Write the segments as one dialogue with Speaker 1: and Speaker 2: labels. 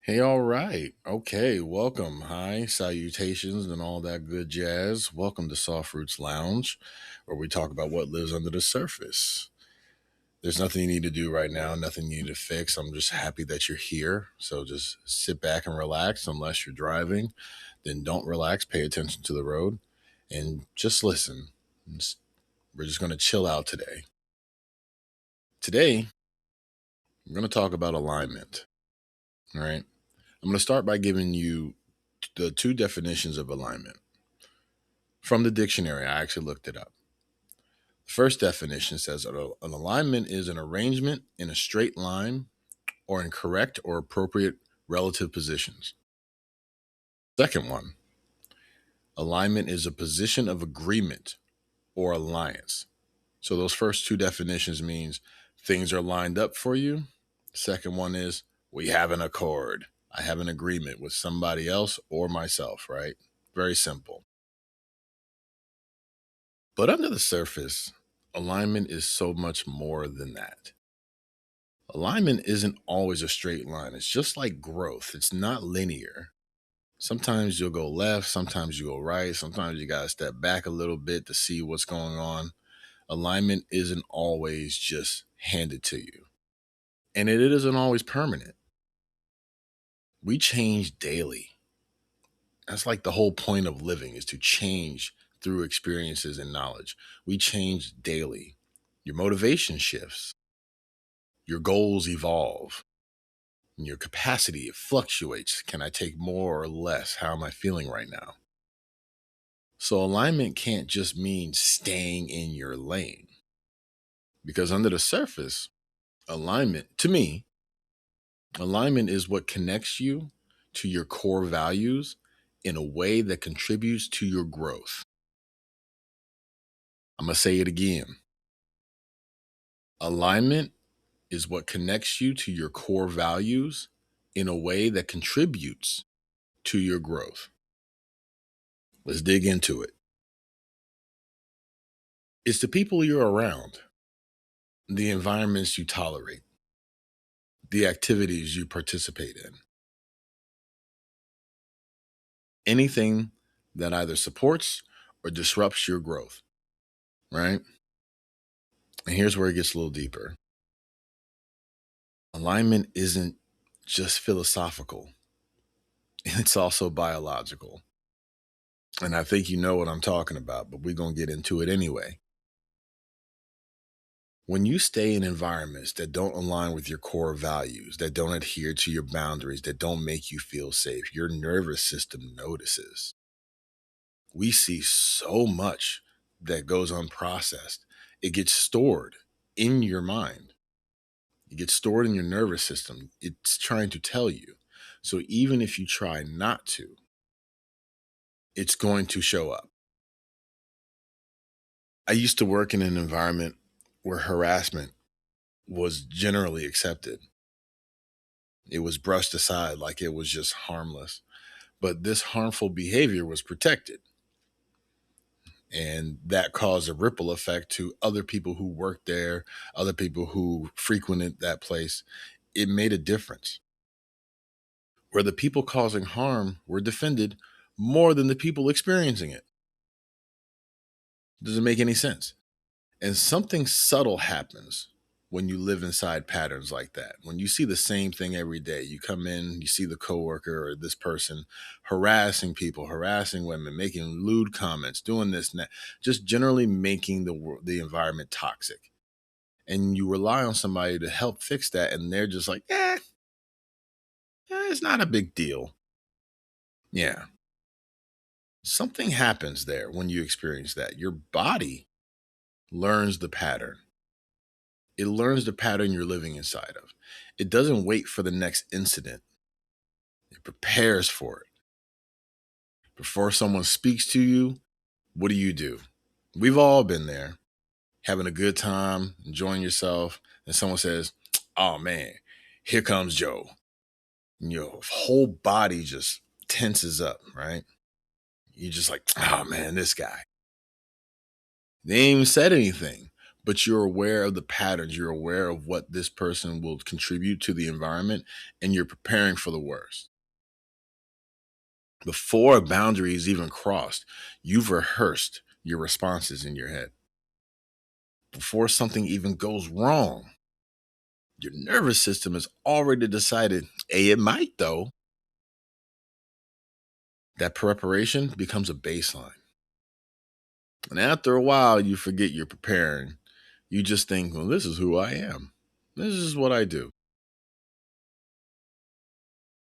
Speaker 1: Hey, all right. Okay, welcome. Hi, salutations, and all that good jazz. Welcome to Soft Roots Lounge, where we talk about what lives under the surface. There's nothing you need to do right now, nothing you need to fix. I'm just happy that you're here. So just sit back and relax, unless you're driving. Then don't relax, pay attention to the road, and just listen. We're just going to chill out today. Today, I'm going to talk about alignment. All right. I'm going to start by giving you the two definitions of alignment. From the dictionary, I actually looked it up. The first definition says an alignment is an arrangement in a straight line or in correct or appropriate relative positions. Second one, alignment is a position of agreement or alliance. So those first two definitions means things are lined up for you. Second one is we have an accord. I have an agreement with somebody else or myself, right? Very simple. But under the surface, alignment is so much more than that. Alignment isn't always a straight line. It's just like growth, it's not linear. Sometimes you'll go left, sometimes you go right, sometimes you got to step back a little bit to see what's going on. Alignment isn't always just handed to you, and it isn't always permanent. We change daily. That's like the whole point of living is to change through experiences and knowledge. We change daily. Your motivation shifts, your goals evolve, and your capacity it fluctuates. Can I take more or less? How am I feeling right now? So alignment can't just mean staying in your lane, because under the surface, alignment to me, alignment is what connects you to your core values in a way that contributes to your growth. I'm going to say it again. Alignment is what connects you to your core values in a way that contributes to your growth. Let's dig into it. It's the people you're around, the environments you tolerate, the activities you participate in, anything that either supports or disrupts your growth, right? And here's where it gets a little deeper. Alignment isn't just philosophical, it's also biological. And I think you know what I'm talking about, but we're going to get into it anyway. When you stay in environments that don't align with your core values, that don't adhere to your boundaries, that don't make you feel safe, your nervous system notices. We see so much that goes unprocessed. It gets stored in your mind, it gets stored in your nervous system. It's trying to tell you. So even if you try not to, it's going to show up. I used to work in an environment where harassment was generally accepted. It was brushed aside like it was just harmless. But this harmful behavior was protected. And that caused a ripple effect to other people who worked there, other people who frequented that place. It made a difference where the people causing harm were defended more than the people experiencing it. Doesn't make any sense. And something subtle happens when you live inside patterns like that. When you see the same thing every day, you come in, you see the coworker or this person harassing people, harassing women, making lewd comments, doing this and that, just generally making the environment toxic. And you rely on somebody to help fix that, and they're just like, it's not a big deal. Yeah. Something happens there when you experience that. Your body learns the pattern. It learns the pattern you're living inside of. It doesn't wait for the next incident. It prepares for it. Before someone speaks to you, what do? We've all been there, having a good time, enjoying yourself, and someone says, "Oh man, here comes Joe." And your whole body just tenses up, right? You're just like, "Oh man, this guy." They ain't even said anything, but you're aware of the patterns. You're aware of what this person will contribute to the environment, and you're preparing for the worst. Before a boundary is even crossed, you've rehearsed your responses in your head. Before something even goes wrong, your nervous system has already decided, hey, it might though. That preparation becomes a baseline. And after a while, you forget you're preparing. You just think, well, this is who I am. This is what I do.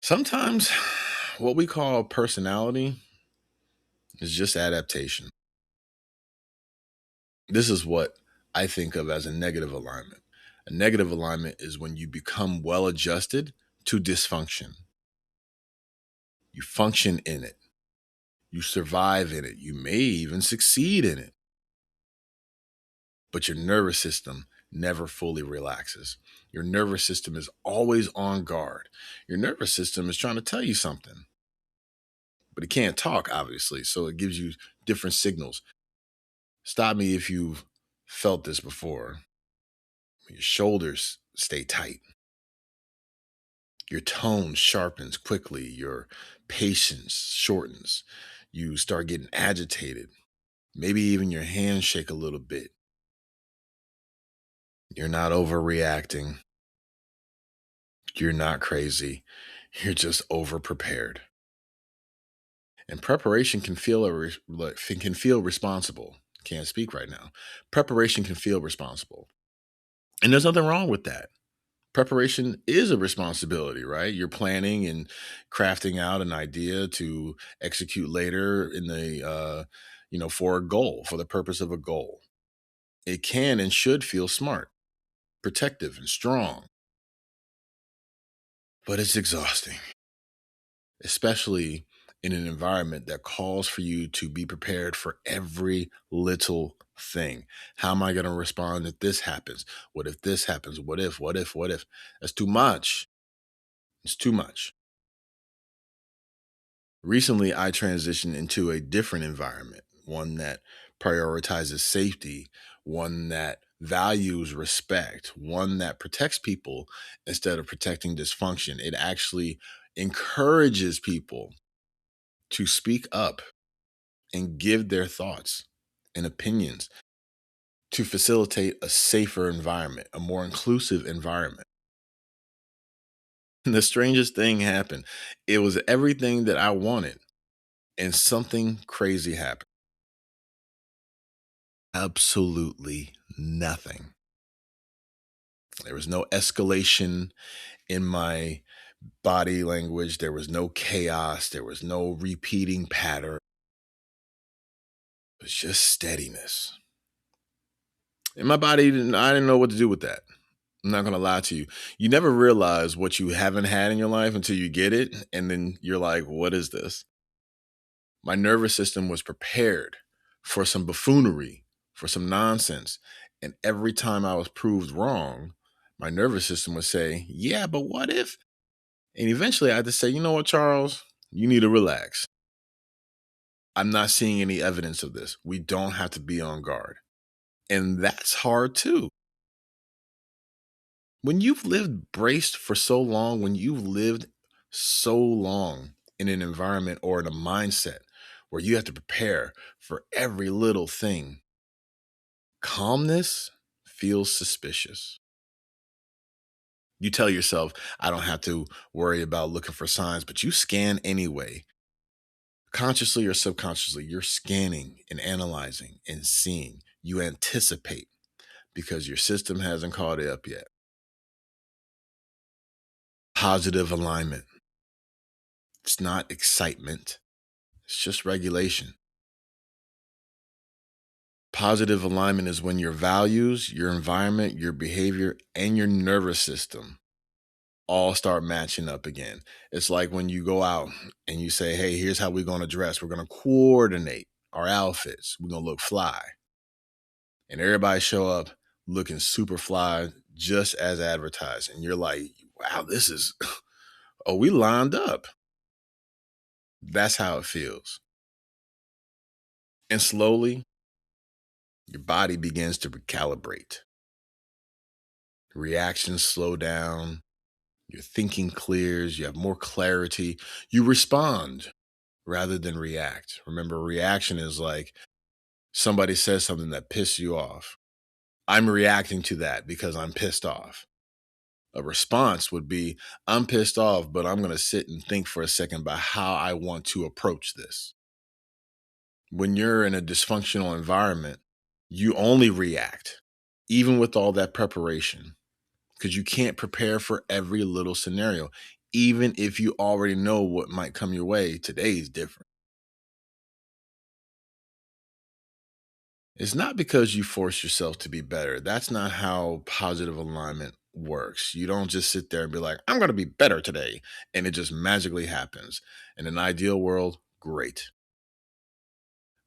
Speaker 1: Sometimes what we call personality is just adaptation. This is what I think of as a negative alignment. A negative alignment is when you become well adjusted to dysfunction. You function in it, you survive in it, you may even succeed in it, but your nervous system never fully relaxes. Your nervous system is always on guard. Your nervous system is trying to tell you something, but it can't talk, obviously. So it gives you different signals. Stop me if you've felt this before. Your shoulders stay tight. Your tone sharpens quickly. Your patience shortens. You start getting agitated. Maybe even your hands shake a little bit. You're not overreacting. You're not crazy. You're just over prepared. And preparation can feel can feel responsible. Can't speak right now. Preparation can feel responsible. And there's nothing wrong with that. Preparation is a responsibility, right? You're planning and crafting out an idea to execute later in for a goal, for the purpose of a goal. It can and should feel smart, protective, and strong, but it's exhausting, especially in an environment that calls for you to be prepared for every little thing. How am I going to respond if this happens? What if this happens? What if? That's too much. It's too much. Recently, I transitioned into a different environment, one that prioritizes safety, one that values respect, one that protects people instead of protecting dysfunction. It actually encourages people to speak up and give their thoughts and opinions to facilitate a safer environment, a more inclusive environment. And the strangest thing happened. It was everything that I wanted, and something crazy happened. Absolutely nothing. There was no escalation in my body language. There was no chaos. There was no repeating pattern. It was just steadiness. And my body I didn't know what to do with that. I'm not gonna lie to you. You never realize what you haven't had in your life until you get it. And then you're like, what is this? My nervous system was prepared for some buffoonery, for some nonsense. And every time I was proved wrong, my nervous system would say, yeah, but what if? And eventually I had to say, you know what, Charles? You need to relax. I'm not seeing any evidence of this. We don't have to be on guard. And that's hard too. When you've lived braced for so long, when you've lived so long in an environment or in a mindset where you have to prepare for every little thing, calmness feels suspicious. You tell yourself, I don't have to worry about looking for signs, but you scan anyway. Consciously or subconsciously, you're scanning and analyzing and seeing. You anticipate because your system hasn't caught it up yet. Positive alignment. It's not excitement, it's just regulation. Positive alignment is when your values, your environment, your behavior, and your nervous system all start matching up again. It's like when you go out and you say, hey, here's how we're going to dress. We're going to coordinate our outfits. We're going to look fly. And everybody show up looking super fly, just as advertised. And you're like, wow, this is, oh, we lined up. That's how it feels. And slowly, Your body begins to recalibrate. Reactions slow down. Your thinking clears. You have more clarity. You respond rather than react. Remember, reaction is like somebody says something that pisses you off. I'm reacting to that because I'm pissed off. A response would be, I'm pissed off, but I'm going to sit and think for a second about how I want to approach this. When you're in a dysfunctional environment, you only react, even with all that preparation, because you can't prepare for every little scenario. Even if you already know what might come your way, today is different. It's not because you force yourself to be better. That's not how positive alignment works. You don't just sit there and be like, I'm going to be better today. And it just magically happens. In an ideal world, great.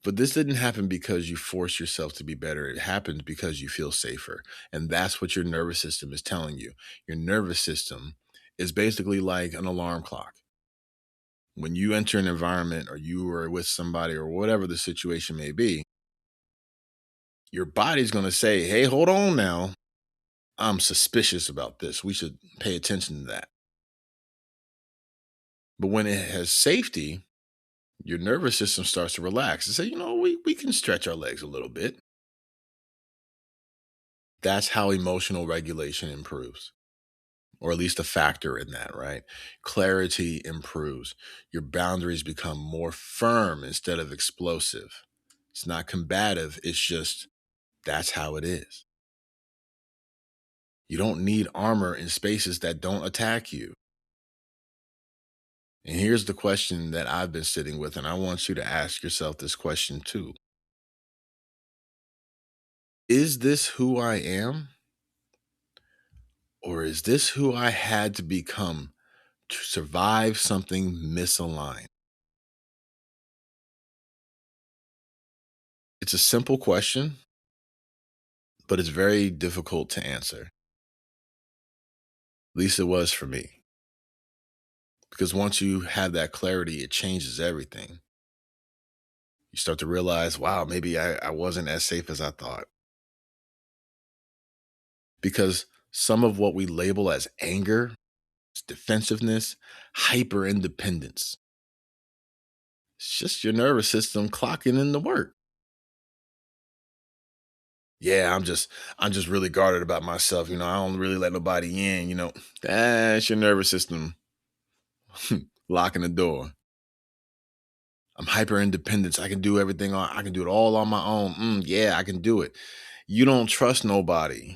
Speaker 1: But this didn't happen because you force yourself to be better. It happened because you feel safer. And that's what your nervous system is telling you. Your nervous system is basically like an alarm clock. When you enter an environment or you are with somebody or whatever the situation may be, your body's going to say, hey, hold on now. I'm suspicious about this. We should pay attention to that. But when it has safety, your nervous system starts to relax and say, we can stretch our legs a little bit. That's how emotional regulation improves, or at least a factor in that, right? Clarity improves. Your boundaries become more firm instead of explosive. It's not combative, it's just that's how it is. You don't need armor in spaces that don't attack you. And here's the question that I've been sitting with, and I want you to ask yourself this question too. Is this who I am? Or is this who I had to become to survive something misaligned? It's a simple question, but it's very difficult to answer. At least it was for me. Because once you have that clarity, it changes everything. You start to realize, wow, maybe I wasn't as safe as I thought. Because some of what we label as anger, defensiveness, hyper independence, it's just your nervous system clocking in the work. Yeah, I'm just really guarded about myself. I don't really let nobody in. That's your nervous system locking the door. I'm hyper independent. I can do everything I can do it all on my own. Yeah, I can do it. You don't trust nobody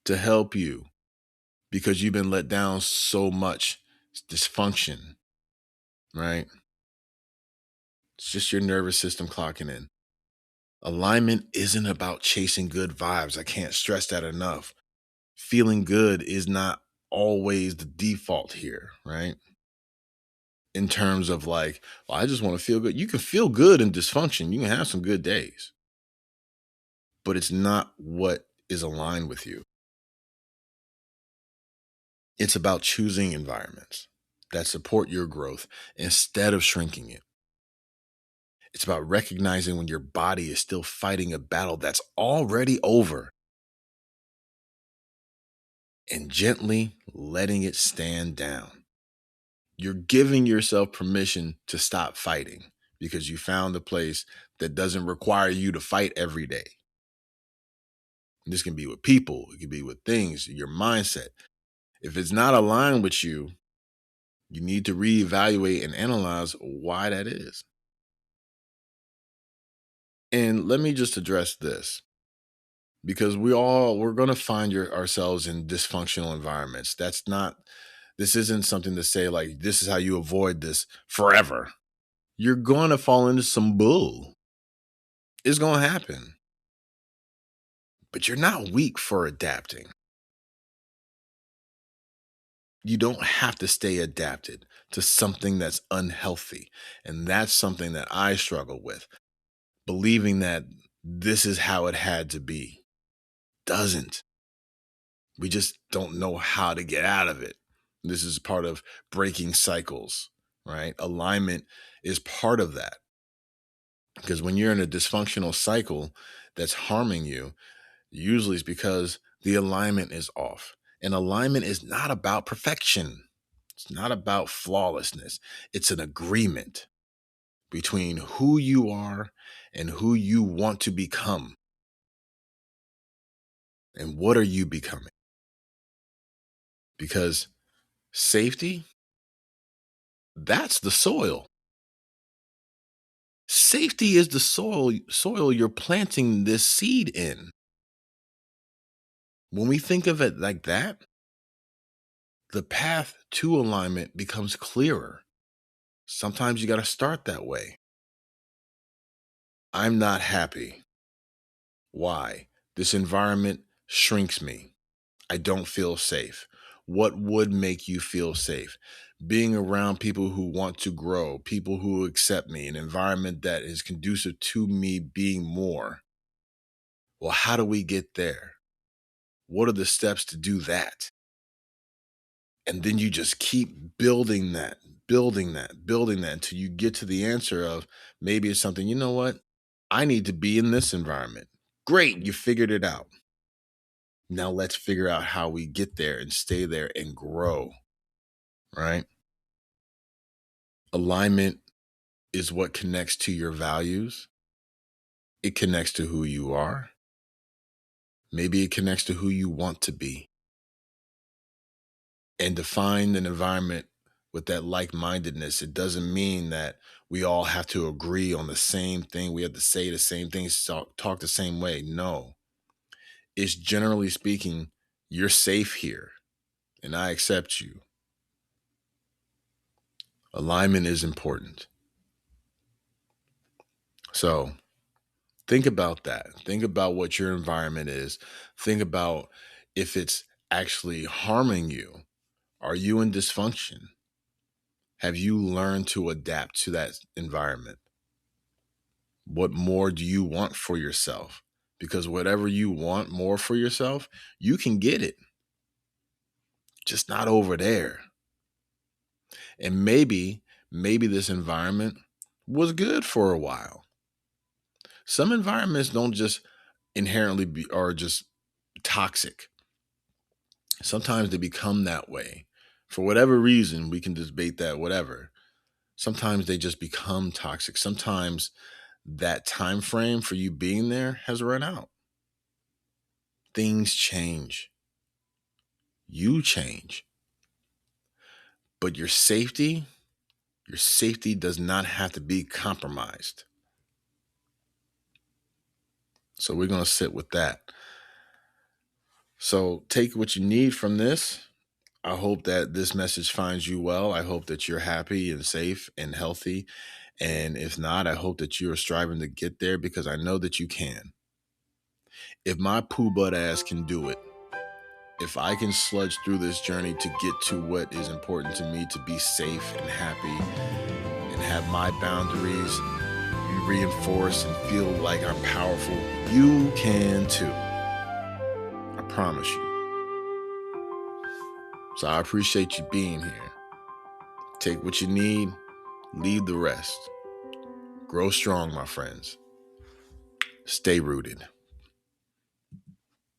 Speaker 1: to help you because you've been let down so much. It's dysfunction, right? It's just your nervous system clocking in. Alignment isn't about chasing good vibes. I can't stress that enough. Feeling good is not always the default here, right? In terms of like, well, I just want to feel good. You can feel good in dysfunction. You can have some good days, but it's not what is aligned with you. It's about choosing environments that support your growth instead of shrinking it. It's about recognizing when your body is still fighting a battle that's already over and gently letting it stand down. You're giving yourself permission to stop fighting because you found a place that doesn't require you to fight every day. This can be with people, it can be with things, your mindset. If it's not aligned with you, you need to reevaluate and analyze why that is. And let me just address this because we're going to find ourselves in dysfunctional environments. This isn't something to say like this is how you avoid this forever. You're going to fall into some bull. It's going to happen. But you're not weak for adapting. You don't have to stay adapted to something that's unhealthy. And that's something that I struggle with, believing that this is how it had to be. Doesn't. We just don't know how to get out of it. This is part of breaking cycles, right? Alignment is part of that. Because when you're in a dysfunctional cycle that's harming you, usually it's because the alignment is off. And alignment is not about perfection. It's not about flawlessness. It's an agreement between who you are and who you want to become. And what are you becoming? Because safety, that's the soil. Safety is the soil you're planting this seed in. When we think of it like that, the path to alignment becomes clearer. Sometimes you got to start that way. I'm not happy. Why? This environment shrinks me. I don't feel safe. What would make you feel safe? Being around people who want to grow, people who accept me, an environment that is conducive to me being more. Well, how do we get there? What are the steps to do that? And then you just keep building that, building that, building that until you get to the answer of maybe it's something, you know what? I need to be in this environment. Great, you figured it out. Now let's figure out how we get there and stay there and grow, right? Alignment is what connects to your values. It connects to who you are. Maybe it connects to who you want to be. And to find an environment with that like-mindedness, it doesn't mean that we all have to agree on the same thing. We have to say the same things, talk the same way. No, it's generally speaking, you're safe here and I accept you. Alignment is important. So think about that. Think about what your environment is. Think about if it's actually harming you. Are you in dysfunction? Have you learned to adapt to that environment? What more do you want for yourself? Because whatever you want more for yourself, you can get it, just not over there. And maybe this environment was good for a while. Some environments don't just inherently be are just toxic. Sometimes they become that way. For whatever reason, we can debate that, whatever. Sometimes they just become toxic. Sometimes that time frame for you being there has run out. Things change. You change. But your safety does not have to be compromised. So we're going to sit with that. So take what you need from this. I hope that this message finds you well. I hope that you're happy and safe and healthy. And if not, I hope that you're striving to get there because I know that you can. If my poo butt ass can do it, if I can sludge through this journey to get to what is important to me to be safe and happy and have my boundaries reinforced and feel like I'm powerful, you can too. I promise you. So I appreciate you being here. Take what you need, leave the rest. Grow strong, my friends. Stay rooted.